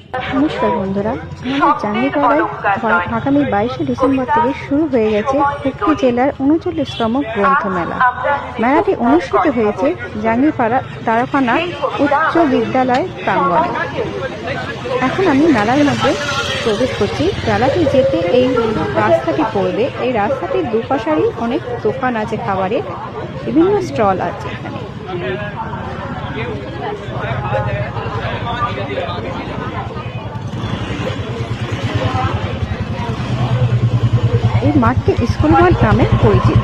নমস্কার বন্ধুরা, আমাদের জাঙ্গিপাড়ায় আগামী 22শে ডিসেম্বর থেকে শুরু হয়ে গেছে হুগলি জেলার 39তম গ্রন্থমেলা। মেলাটি অনুষ্ঠিত হয়েছে জাঙ্গিপাড়া দ্বারকানা উচ্চ বিদ্যালয় প্রাঙ্গণে। এখন আমি মেলার মধ্যে প্রবেশ করছি। মেলাটি যেতে এই রাস্তাটি পড়বে। এই রাস্তাটির দুপাশারই অনেক দোকান আছে, খাবারের বিভিন্ন স্টল আছে এখানে। এই মাঠটি স্কুল মাঠ নামে পরিচিত।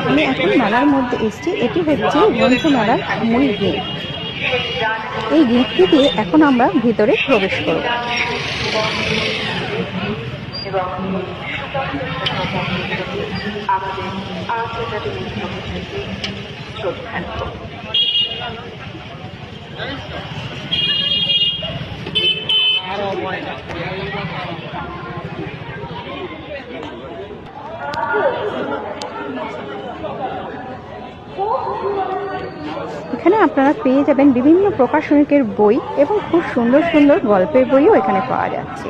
আমি এখন মেলার মধ্যে এসেছি। এটি হচ্ছে গ্রন্থমেলার মূল গেট। এই গেটটি দিয়ে এখন আমরা ভিতরে প্রবেশ করব। এখানে আপনারা পেয়ে যাবেন বিভিন্ন প্রকাশনিকের বই এবং খুব সুন্দর সুন্দর গল্পের বইও এখানে পাওয়া যাচ্ছে।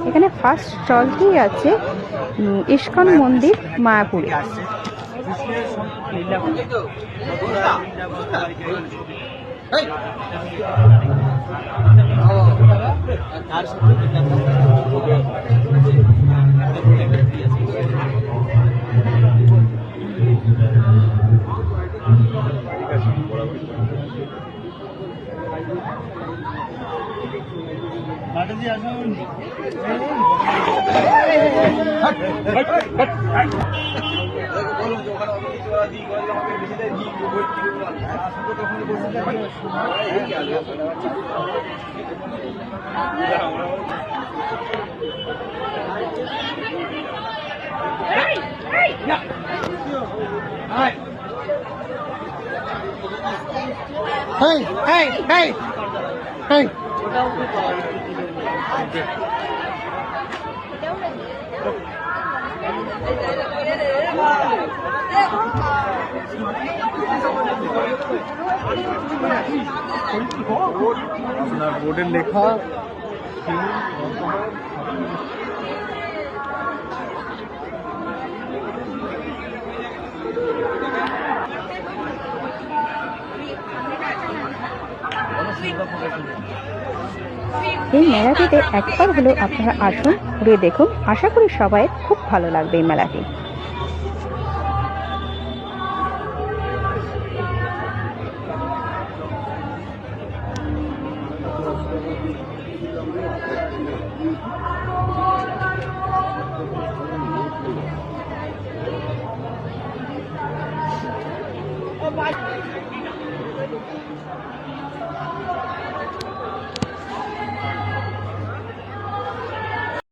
এখানে ফার্স্ট স্টলটি আছে ইস্কন মন্দির মায়াপুরে। বোর্ডের লেখা এই মেলাটিতে একবার হলেও আপনারা আসুন, ঘুরে দেখুন। আশা করি সবাই খুব ভালো লাগবে এই মেলাটি।